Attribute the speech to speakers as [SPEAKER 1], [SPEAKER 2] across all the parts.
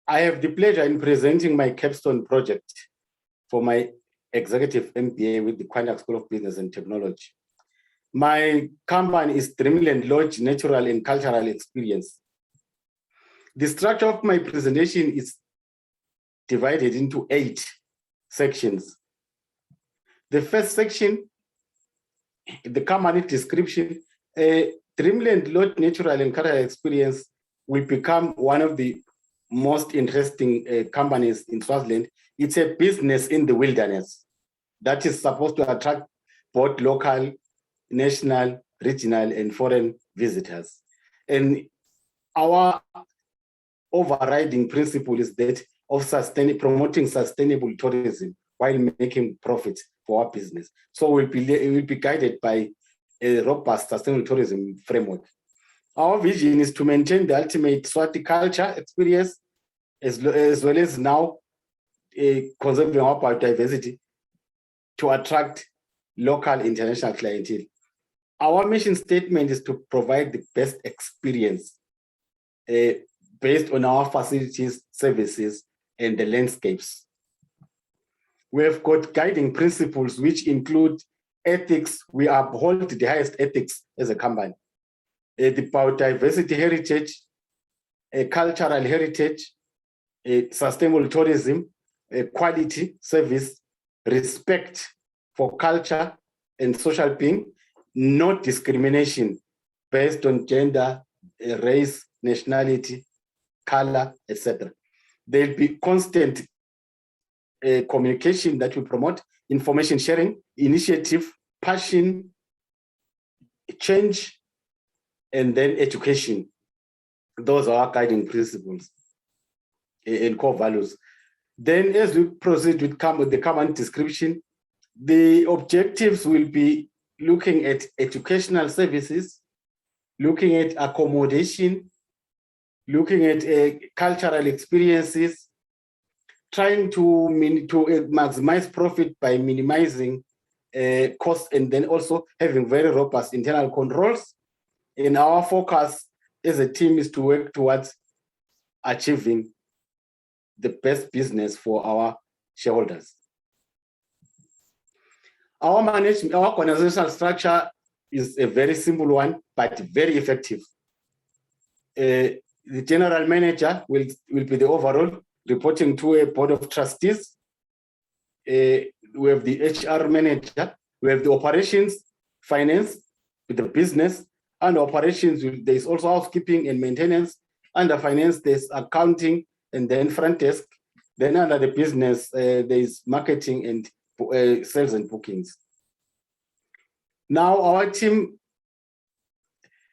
[SPEAKER 1] I have the pleasure in presenting my Capstone project for my executive MBA with the Quantic School of Business and Technology. My company is Dreamland Lodge Natural and Cultural Experience. The structure of my presentation is divided into 8 sections. The first section, the company description, Dreamland Lodge Natural and Cultural Experience will become one of the most interesting companies in Swaziland. It's a business in the wilderness that is supposed to attract both local, national, regional, and foreign visitors. And our overriding principle is that of promoting sustainable tourism while making profits for our business. So we'll be guided by a robust sustainable tourism framework. Our vision is to maintain the ultimate Swati culture experience, as well as now conserving our biodiversity to attract local international clientele. Our mission statement is to provide the best experience based on our facilities, services, and the landscapes. We have got guiding principles which include ethics. We uphold the highest ethics as a company. The biodiversity heritage, cultural heritage, sustainable tourism, quality service, respect for culture and social being, no discrimination based on gender, race, nationality, color, etc. There'll be constant communication that we promote, information sharing, initiative, passion, change, and then education. Those are our guiding principles and core values. Then as we proceed with the common description, the objectives will be looking at educational services, looking at accommodation, looking at cultural experiences, trying to maximize profit by minimizing costs, and then also having very robust internal controls. And our focus as a team is to work towards achieving the best business for our shareholders. Our organizational structure is a very simple one, but very effective. The general manager will be the overall, reporting to a board of trustees. We have the HR manager, we have the operations, finance, with the business, and operations, there's also housekeeping and maintenance. Under finance, there's accounting, and then front desk. Then under the business, there's marketing and sales and bookings. Now our team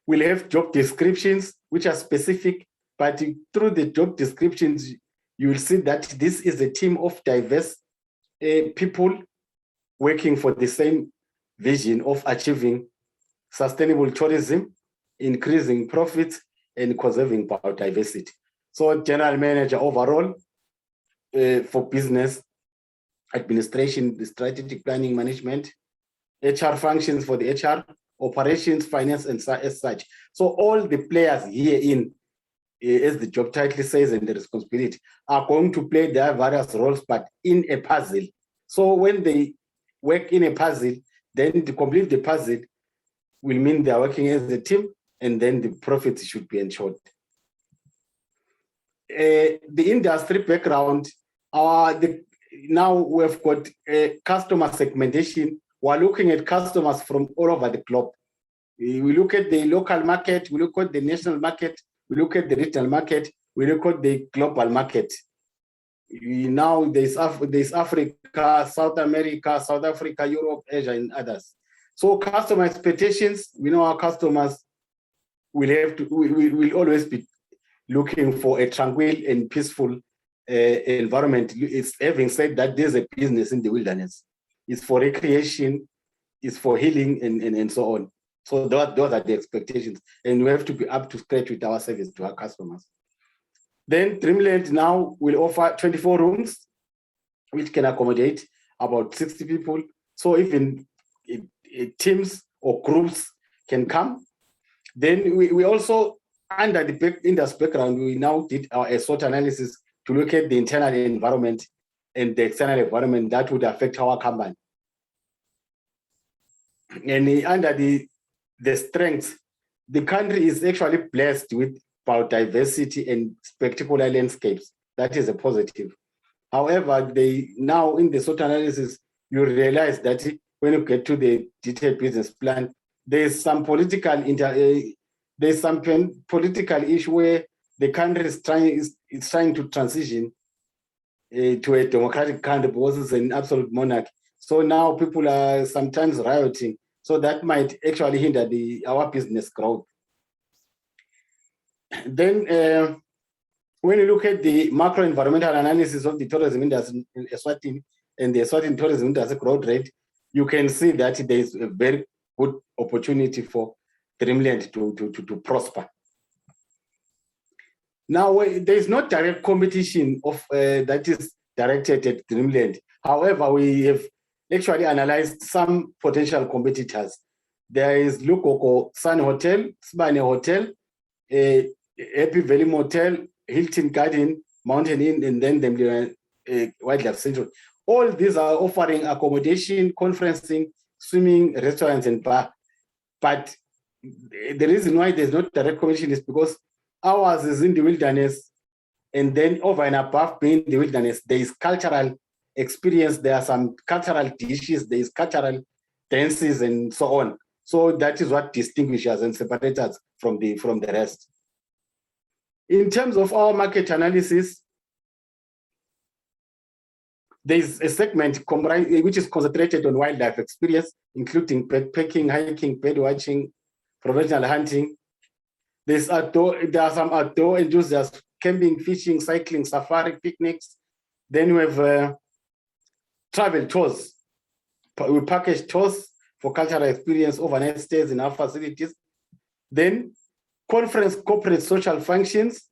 [SPEAKER 1] will have job descriptions which are specific, but through the job descriptions, you will see that this is a team of diverse people working for the same vision of achieving sustainable tourism, increasing profits, and conserving biodiversity. So general manager overall for business, administration, the strategic planning management, HR functions for the HR, operations, finance, and as such. So all the players herein, as the job title says, and the responsibility, are going to play their various roles, but in a puzzle. So when they work in a puzzle, then to complete the puzzle will mean they are working as a team, and then the profits should be ensured. The industry background, now we've got customer segmentation. We're looking at customers from all over the globe. We look at the local market, we look at the national market, we look at the regional market, we look at the global market. Now there's Africa, South America, South Africa, Europe, Asia, and others. So customer expectations, we know our customers will always be looking for a tranquil and peaceful environment. It's having said that there's a business in the wilderness. It's for recreation, it's for healing, and so on. So those are the expectations. And we have to be up to scratch with our service to our customers. Then Dreamland now will offer 24 rooms, which can accommodate about 60 people. So even teams or groups can come. Then we also, under the industry background, we now did our SWOT analysis to look at the internal environment and the external environment that would affect our company. And under the strengths, the country is actually blessed with biodiversity and spectacular landscapes. That is a positive. However, now in the SWOT analysis, you realize that when you get to the detailed business plan, there's some political issue where the country is trying to transition to a democratic country because it's an absolute monarchy. So now people are sometimes rioting. So that might actually hinder our business growth. Then when you look at the macro environmental analysis of the tourism industry in Eswatini and the Eswatini tourism industry growth rate, you can see that there is a very good opportunity for Dreamland to prosper. Now, there is no direct competition that is directed at Dreamland. However, we have actually analyzed some potential competitors. There is Lukoko Sun Hotel, Sibane Hotel, Happy Valley Motel, Hilton Garden, Mountain Inn, and then the Wildlife Central. All these are offering accommodation, conferencing, swimming, restaurants, and bar. But the reason why there's not direct competition is because ours is in the wilderness, and then over and above being in the wilderness, there is cultural experience, there are some cultural dishes, there is cultural dances, and so on. So that is what distinguishes and separates us from the rest. In terms of our market analysis, there is a segment which is concentrated on wildlife experience, including backpacking, hiking, bird watching, professional hunting. There are some outdoor enthusiasts, camping, fishing, cycling, safari, picnics. Then we have travel tours. We package tours for cultural experience, overnight stays in our facilities. Then conference, corporate, social functions.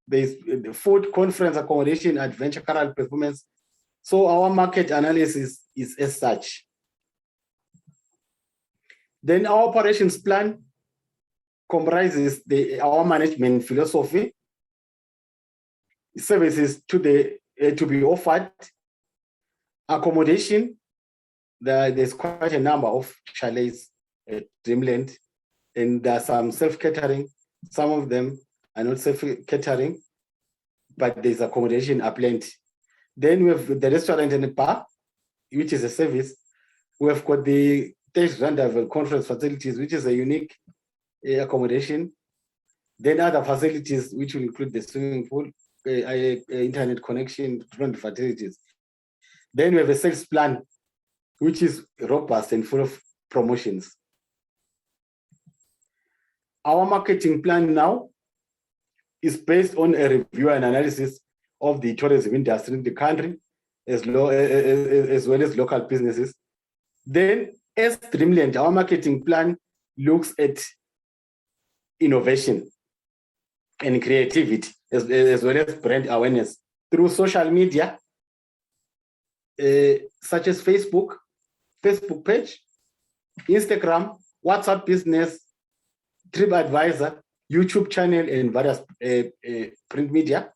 [SPEAKER 1] There's the food, conference, accommodation, adventure, career performance. So our market analysis is as such. Then our operations plan comprises our management philosophy, services to be offered, accommodation. There's quite a number of chalets at Dreamland, and there's some self-catering. Some of them are not self-catering, but there's accommodation aplenty. Then we have the restaurant and the bar, which is a service. We have got the rendezvous conference facilities, which is a unique accommodation. Then other facilities, which will include the swimming pool, internet connection, different facilities. Then we have a sales plan, which is robust and full of promotions. Our marketing plan now is based on a review and analysis of the tourism industry in the country, as well as local businesses. Then, as Dreamland, our marketing plan looks at innovation and creativity, as well as brand awareness through social media, such as Facebook page, Instagram, WhatsApp Business, TripAdvisor, YouTube channel, and various print media.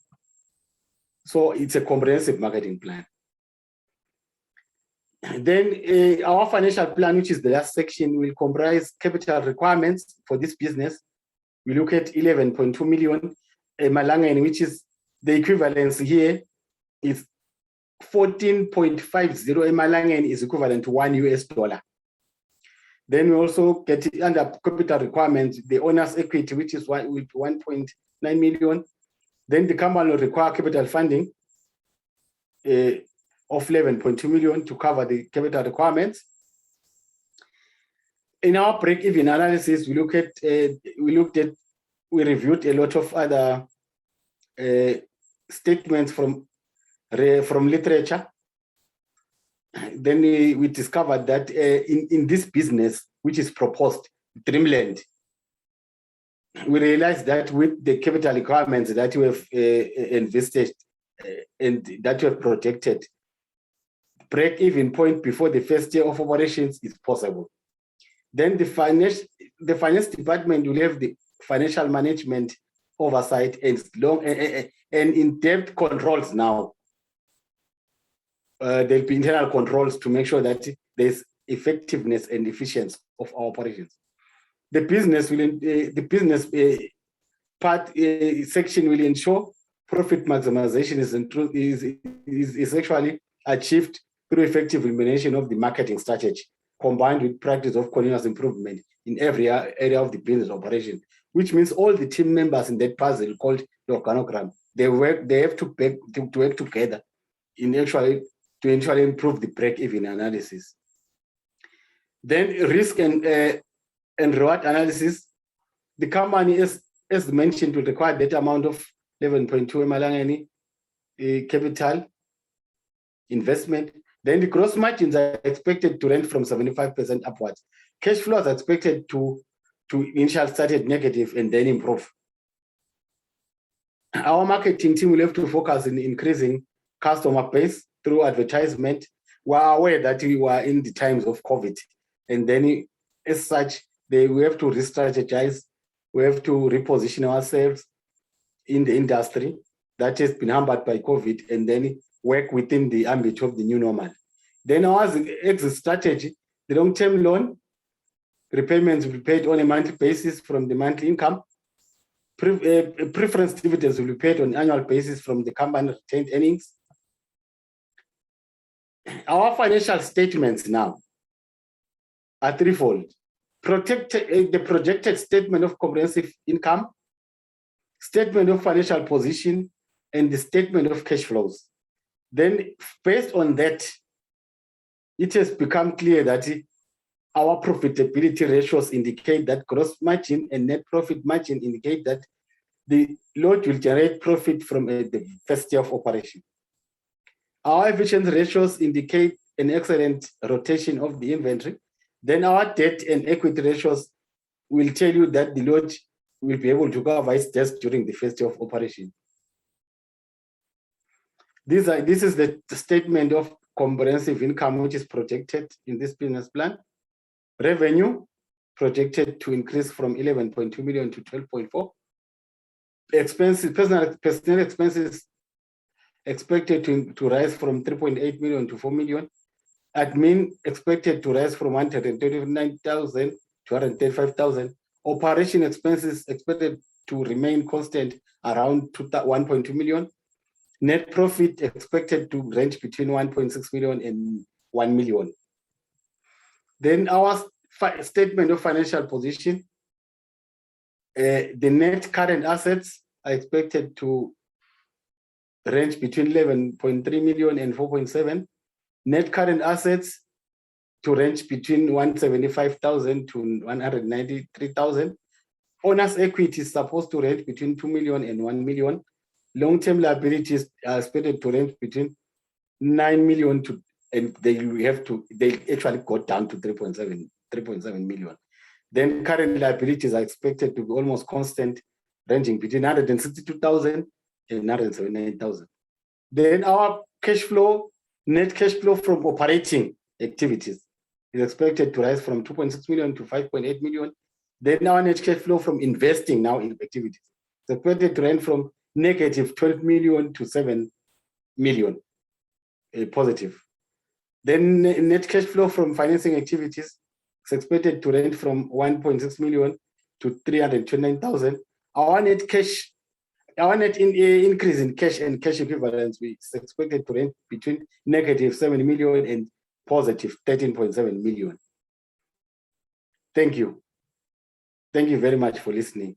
[SPEAKER 1] So it's a comprehensive marketing plan. Then our financial plan, which is the last section, will comprise capital requirements for this business. We look at 11.2 million Malangeni, which is the equivalence here is 14.50 Malangeni is equivalent to $1. Then we also get under capital requirements, the owner's equity, which is 1.9 million. Then the company will require capital funding of 11.2 million to cover the capital requirements. In our break-even analysis, we reviewed a lot of other statements from literature. Then we discovered that in this business, which is proposed, Dreamland, we realized that with the capital requirements that we have invested and that we have protected, break-even point before the first year of operations is possible. Then the finance department will have the financial management oversight and long and in-depth controls now. There'll be internal controls to make sure that there's effectiveness and efficiency of our operations. The business part section will ensure profit maximization is actually achieved through effective implementation of the marketing strategy, combined with practice of continuous improvement in every area of the business operation, which means all the team members in that puzzle called the organogram, they have to work together in actually to improve the break-even analysis. Then risk and reward analysis. The company, as mentioned, will require that amount of 11.2 emalangeni capital investment. Then the gross margins are expected to range from 75% upwards. Cash flows are expected to initially start at negative and then improve. Our marketing team will have to focus on increasing customer base through advertisement. We are aware that we were in the times of COVID, and then as such, we have to re-strategize. We have to reposition ourselves in the industry that has been hampered by COVID, and then work within the ambit of the new normal. Then our exit strategy, the long-term loan repayments will be paid on a monthly basis from the monthly income. Preference dividends will be paid on an annual basis from the company retained earnings. Our financial statements now are threefold. The projected statement of comprehensive income, statement of financial position, and the statement of cash flows. Then based on that, it has become clear that our profitability ratios indicate that gross margin and net profit margin indicate that the lodge will generate profit from the first year of operation. Our efficiency ratios indicate an excellent rotation of the inventory. Then our debt and equity ratios will tell you that the lodge will be able to cover its debts during the first year of operation. This is the statement of comprehensive income, which is projected in this business plan. Revenue projected to increase from 11.2 million to 12.4. Expenses, personnel expenses expected to rise from 3.8 million to 4 million. Admin expected to rise from 139,000 to 135,000. Operation expenses expected to remain constant around 1.2 million. Net profit expected to range between 1.6 million and 1 million. Then our statement of financial position, the net current assets are expected to range between 11.3 million and 4.7. Net current assets to range between 175,000 to 193,000. Owner's equity is supposed to range between 2 million and 1 million. Long-term liabilities are expected to range between 9 million to, and they actually go down to 3.7 million. Then current liabilities are expected to be almost constant, ranging between 162,000 and 179,000. Then our cash flow, net cash flow from operating activities is expected to rise from 2.6 million to 5.8 million. Then our net cash flow from investing now in activities is expected to range from negative 12 million to 7 million positive. Then net cash flow from financing activities is expected to range from 1.6 million to 329,000. Our net increase in cash and cash equivalents is expected to range between negative 7 million and positive 13.7 million. Thank you. Thank you very much for listening.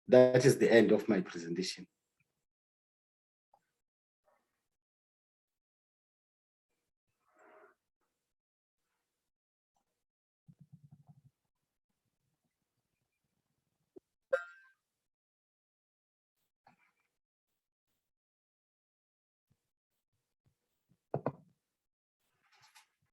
[SPEAKER 1] That is the end of my presentation.